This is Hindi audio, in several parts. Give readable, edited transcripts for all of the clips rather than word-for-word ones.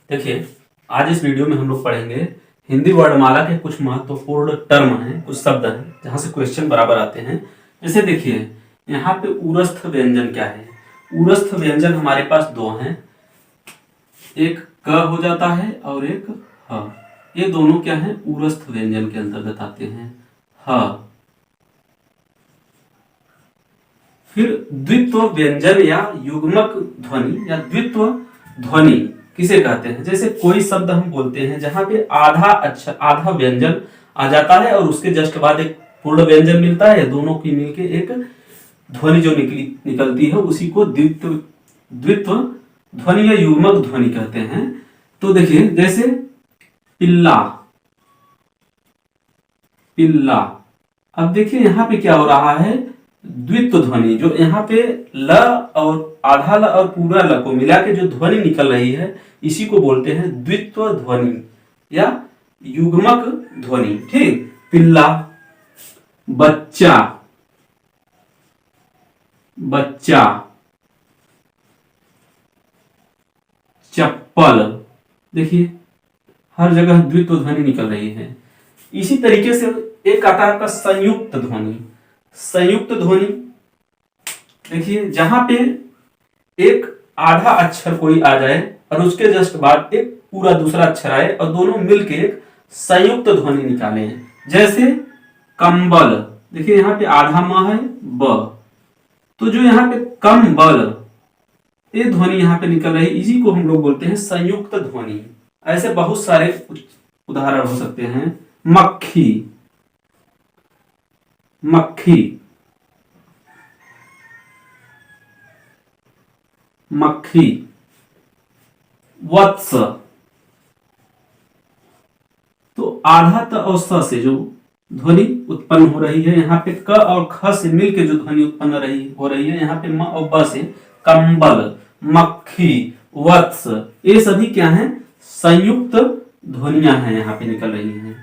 देखिए, आज इस वीडियो में हम लोग पढ़ेंगे हिंदी वर्णमाला के कुछ महत्वपूर्ण टर्म हैं, कुछ शब्द हैं जहां से क्वेश्चन बराबर आते हैं। जैसे देखिए, यहाँ पे उरस्थ व्यंजन क्या है। उरस्थ व्यंजन हमारे पास दो हैं, एक क हो जाता है और एक ह। ये दोनों क्या है, उरस्थ व्यंजन के अंतर्गत आते हैं। ह। फिर द्वित्व व्यंजन या युग्मक ध्वनि या द्वित्व ध्वनि किसे कहते हैं। जैसे कोई शब्द हम बोलते हैं जहां पे आधा अक्षर आधा व्यंजन आ जाता है और उसके जस्ट बाद एक पूर्ण व्यंजन मिलता है, दोनों की मिलके एक ध्वनि जो निकलती है उसी को द्वित्व द्वित्व ध्वनि या युग्मक ध्वनि कहते हैं। तो देखिए, जैसे पिल्ला, पिल्ला। अब देखिए यहाँ पे क्या हो रहा है, द्वित्व ध्वनि जो यहाँ पे ल और आधा ल और पूरा ल को मिला के जो ध्वनि निकल रही है इसी को बोलते हैं द्वित्व ध्वनि या युग्मक ध्वनि। ठीक, पिल्ला, बच्चा, बच्चा, चप्पल। देखिए हर जगह द्वित्व ध्वनि निकल रही है। इसी तरीके से एक आता है आपका संयुक्त ध्वनि। संयुक्त ध्वनि देखिए जहां पे एक आधा अक्षर कोई आ जाए और उसके जस्ट बाद एक पूरा दूसरा अक्षर आए और दोनों मिलके एक संयुक्त ध्वनि निकाले। जैसे कंबल, देखिए यहाँ पे आधा म है ब, तो जो यहाँ पे कंबल ये ध्वनि यहाँ पे निकल रही, इसी को हम लोग बोलते हैं संयुक्त ध्वनि। ऐसे बहुत सारे उदाहरण हो सकते हैं। मक्खी, मक्खी, मक्खी, वत्स। तो आधा त और स से जो ध्वनि उत्पन्न हो रही है, यहाँ पे क और ख से मिलकर जो ध्वनि उत्पन्न हो रही है, यहाँ पे म और ब से कंबल, मक्खी, वत्स, ये सभी क्या हैं, संयुक्त ध्वनियां हैं यहाँ पे निकल रही हैं।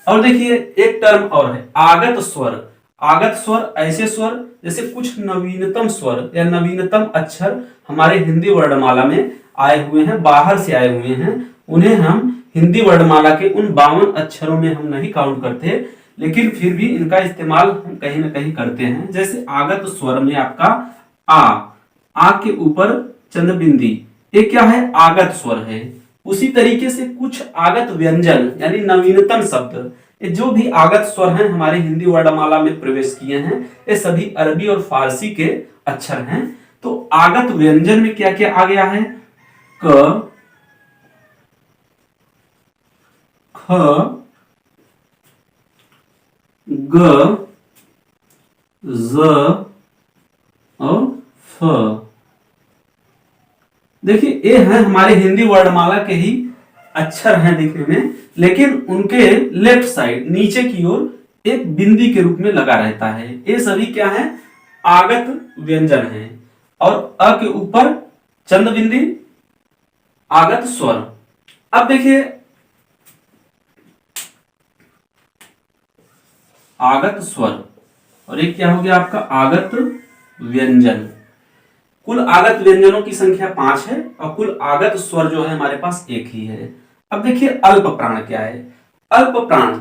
और देखिए एक टर्म और है आगत स्वर। आगत स्वर ऐसे स्वर जैसे कुछ नवीनतम स्वर या नवीनतम अक्षर हमारे हिंदी वर्णमाला में आए हुए हैं, बाहर से आए हुए हैं, उन्हें हम हिंदी वर्णमाला के उन 52 अक्षरों में हम नहीं काउंट करते, लेकिन फिर भी इनका इस्तेमाल हम कहीं ना कहीं करते हैं। जैसे आगत स्वर में आपका आ के ऊपर चंद्र बिंदी, ये क्या है, आगत स्वर है। उसी तरीके से कुछ आगत व्यंजन यानी नवीनतम शब्द, ये जो भी आगत स्वर हैं हमारे हिंदी वर्णमाला में प्रवेश किए हैं, ये सभी अरबी और फारसी के अक्षर हैं। तो आगत व्यंजन में क्या क्या आ गया है, क, ख, ग, ज और फ। देखिए ये है हमारे हिंदी वर्णमाला के ही अक्षर हैं दिखने में, लेकिन उनके लेफ्ट साइड नीचे की ओर एक बिंदी के रूप में लगा रहता है। ये सभी क्या है, आगत व्यंजन है। और अ के ऊपर चंद्र बिंदी, आगत स्वर। अब देखिए आगत स्वर और एक क्या हो गया आपका आगत व्यंजन। कुल आगत व्यंजनों की संख्या 5 है और कुल आगत स्वर जो है हमारे पास एक ही है। अब देखिए अल्प प्राण क्या है। अल्प प्राण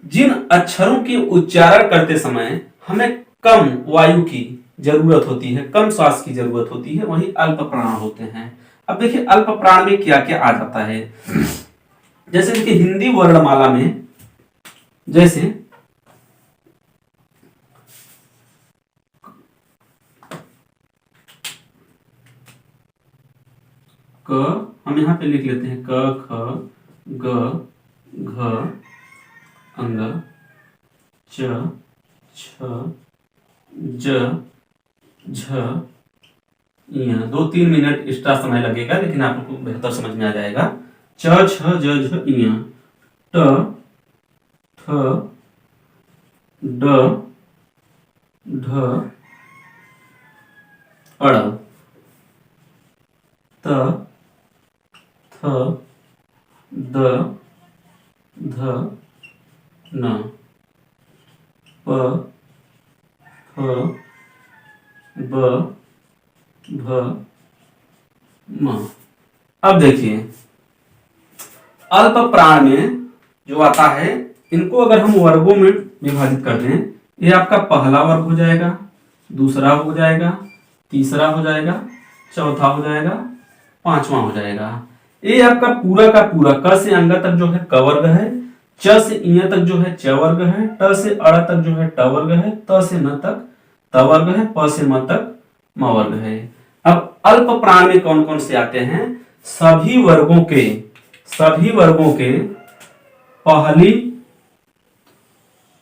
जिन अक्षरों के उच्चारण करते समय हमें कम वायु की जरूरत होती है, कम श्वास की जरूरत होती है, वही अल्प प्राण होते हैं। अब देखिए अल्प प्राण में क्या क्या आ जाता है। जैसे देखिए हिंदी वर्णमाला में जैसे क, हम यहां पे लिख लेते हैं क, ख, ग, घ, अंग, च, छ, ज, झ, य। 2-3 मिनट एक्स्ट्रा समय लगेगा लेकिन आपको बेहतर समझ में आ जाएगा। च, छ, ज, झ, य, ट, ठ, ड, ढ, अड़, त, थ, द, ध, न, प, फ, ब, भ, म। अब देखिए अल्प प्राण में जो आता है, इनको अगर हम वर्गों में विभाजित करते हैं, ये आपका पहला वर्ग हो जाएगा, दूसरा हो जाएगा, तीसरा हो जाएगा, चौथा हो जाएगा, पांचवा हो जाएगा। ये आपका पूरा का पूरा क से अंग तक जो है क वर्ग है, च से इ तक जो है च वर्ग है, ट से अड़ तक जो है ट वर्ग है, त से न तक त वर्ग है, प से म तक म वर्ग है। अब अल्प प्राण में कौन कौन से आते हैं? सभी वर्गों के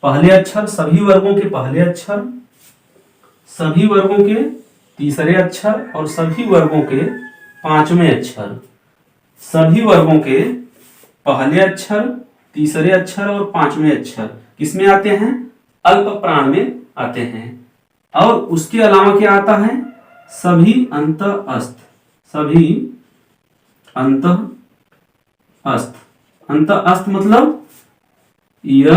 पहले अक्षर, सभी वर्गों के पहले अक्षर, सभी वर्गों के तीसरे अक्षर और सभी वर्गों के पांचवें अक्षर। सभी वर्गों के पहले अक्षर, तीसरे अक्षर और पांचवें अक्षर किसमें आते हैं? अल्प प्राण में आते हैं। और उसके अलावा क्या आता है? सभी अंतःस्थ, सभी अंतःस्थ। अंतःस्थ मतलब य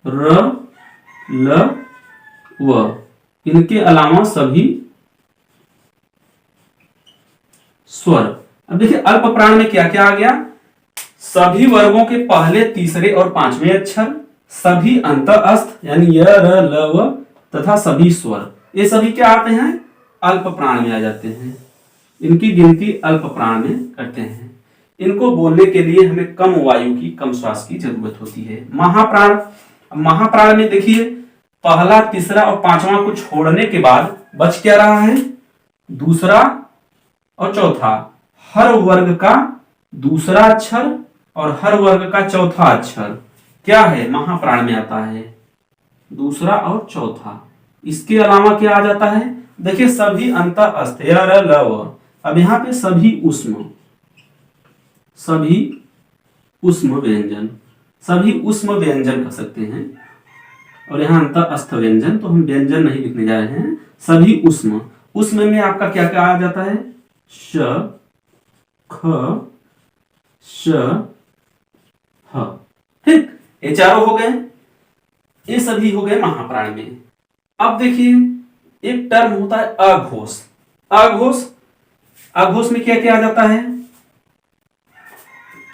र ल व, इनके अलावा सभी स्वर। अब देखिए अल्प प्राण में क्या क्या आ गया? सभी वर्गों के पहले, तीसरे और पांचवें अक्षर, सभी अंतःस्थ यानी य र ल व तथा सभी स्वर, ये सभी क्या आते हैं? अल्प प्राण में आ जाते हैं। इनकी गिनती अल्प प्राण में करते हैं। इनको बोलने के लिए हमें कम वायु की, कम श्वास की जरूरत होती है। महाप्राण, महाप्राण में देखिए पहला, तीसरा और पांचवा को छोड़ने के बाद बच क्या रहा है? दूसरा और चौथा। हर वर्ग का दूसरा अक्षर और हर वर्ग का चौथा अक्षर क्या है? महाप्राण में आता है, दूसरा और चौथा। इसके अलावा क्या आ जाता है? देखिए सभी अंतःस्थ य र ल व। अब यहां पे सभी उष्म, सभी उष्म व्यंजन, सभी उष्म व्यंजन कह सकते हैं। और यहाँ अंतःस्थ व्यंजन, तो हम व्यंजन नहीं लिखने जा रहे हैं। सभी उष्म, उष्म में आपका क्या क्या आ जाता है? श, ख, श, ह। ठीक, ये चारों हो गए, ये सभी हो गए महाप्राण में। अब देखिए एक टर्म होता है अघोष। अघोष, अघोष में क्या क्या आ जाता है?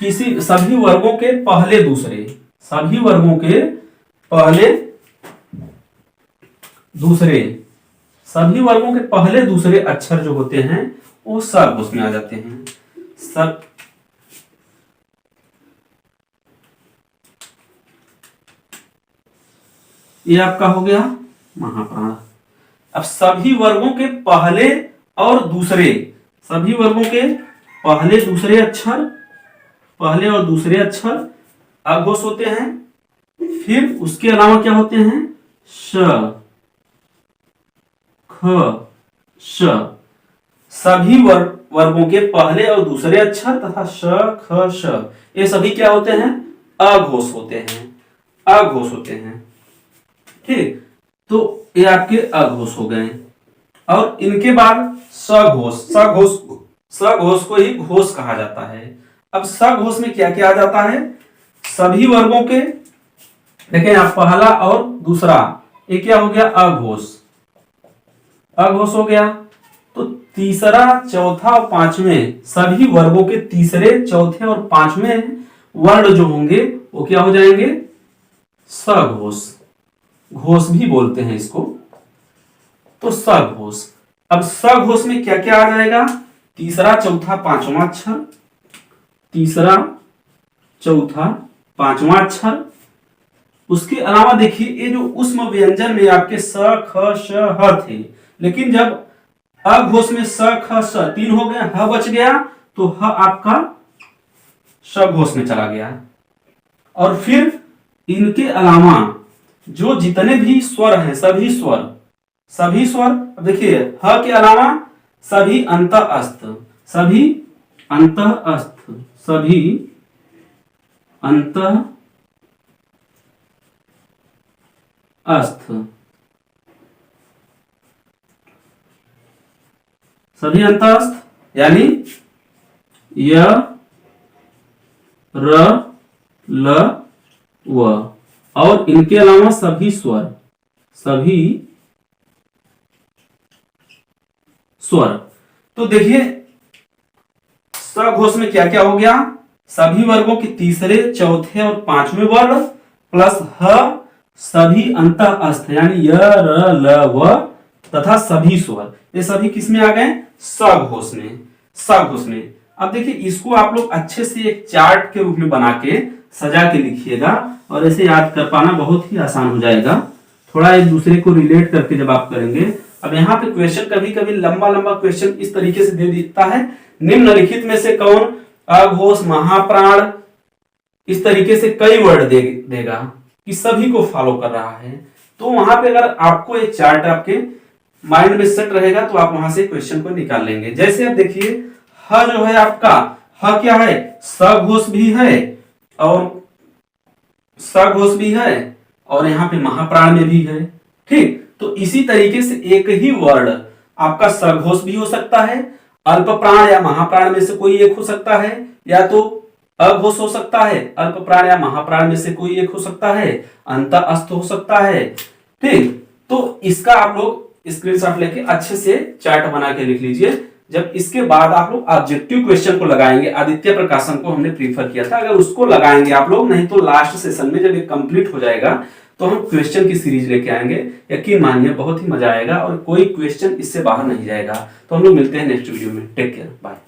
किसी सभी वर्गों के पहले दूसरे, सभी वर्गों के पहले दूसरे, सभी वर्गों के पहले दूसरे अक्षर जो होते हैं वो सघोष में आ जाते हैं। सब ये आपका हो गया महाप्राण। अब सभी वर्गों के पहले और दूसरे, सभी वर्गों के पहले दूसरे अक्षर, पहले और दूसरे अक्षर अघोष होते हैं। फिर उसके अलावा क्या होते हैं? श, ख, श। सभी वर्गों के पहले और दूसरे अक्षर तथा श, ख, श, ये सभी क्या होते हैं? अघोष होते हैं, अघोष होते हैं। ठीक, तो ये आपके अघोष हो गए। और इनके बाद सघोष, सघोष, सघोष को ही घोष कहा जाता है। अब सघोष में क्या क्या आ जाता है? सभी वर्गों के, देखें आप पहला और दूसरा, ये क्या हो गया? अघोष, अघोष हो गया। तो तीसरा, चौथा और पांचवें, सभी वर्गों के तीसरे, चौथे और पांचवें वर्ण जो होंगे वो क्या हो जाएंगे? सघोष, घोष भी बोलते हैं इसको। तो सघोष। अब सघोष में क्या क्या आ जाएगा? तीसरा, चौथा, पांचवा अक्षर, तीसरा, चौथा, पांचवा अक्षर। उसके अलावा देखिए ये जो उष्म व्यंजन में आपके स, ख, श, ह थे, लेकिन जब अघोष में स, ख, श तीन हो गए, ह बच गया, तो ह आपका सघोष में चला गया। और फिर इनके अलावा जो जितने भी स्वर हैं, सभी स्वर, सभी स्वर, देखिए ह के अलावा सभी अंतःस्थ, सभी अंतःस्थ, सभी अंतःस्थ, सभी अंतःस्थ यानी य, र, ल, व। और इनके अलावा सभी स्वर, सभी स्वर। तो देखिए सघोष में क्या क्या हो गया? सभी वर्गों के तीसरे, चौथे और पांचवें वर्ण प्लस ह सभी अंतः अस्थ यानी य, र, ल, व तथा सभी स्वर, ये सभी किसमें आ गए? सघोष में, सघोष में। अब देखिए इसको आप लोग अच्छे से एक चार्ट के रूप में बना के सजा के लिखिएगा और ऐसे याद कर पाना बहुत ही आसान हो जाएगा, थोड़ा एक दूसरे को रिलेट करके जब आप करेंगे। अब यहाँ पे क्वेश्चन कभी कभी लंबा लंबा क्वेश्चन इस तरीके से दे देता है, निम्नलिखित में से कौन अघोष, महाप्राण, इस तरीके से कई वर्ड देगा कि सभी को फॉलो कर रहा है। तो वहां पे अगर आपको एक चार्ट आपके माइंड में सेट रहेगा तो आप वहां से क्वेश्चन को निकाल लेंगे। जैसे आप देखिए ह जो है आपका, ह क्या है? सघोष भी है और सघोष भी है और यहाँ पे महाप्राण में भी है। ठीक, तो इसी तरीके से एक ही वर्ड आपका सघोष भी हो सकता है, अल्प प्राण या महाप्राण में से कोई एक हो सकता है, या तो अघोष हो सकता है, अल्प प्राण या महाप्राण में से कोई एक हो सकता है, अंतः अस्त हो सकता है। ठीक, तो इसका आप लोग स्क्रीनशॉट लेके अच्छे से चार्ट बना के लिख लीजिए। जब इसके बाद आप लोग ऑब्जेक्टिव क्वेश्चन को लगाएंगे, आदित्य प्रकाशन को हमने प्रीफर किया था, अगर उसको लगाएंगे आप लोग, नहीं तो लास्ट सेशन में जब ये कंप्लीट हो जाएगा तो हम क्वेश्चन की सीरीज लेके आएंगे। यकीन मानिए बहुत ही मजा आएगा और कोई क्वेश्चन इससे बाहर नहीं जाएगा। तो हम लोग मिलते हैं नेक्स्ट वीडियो में। Take care, bye.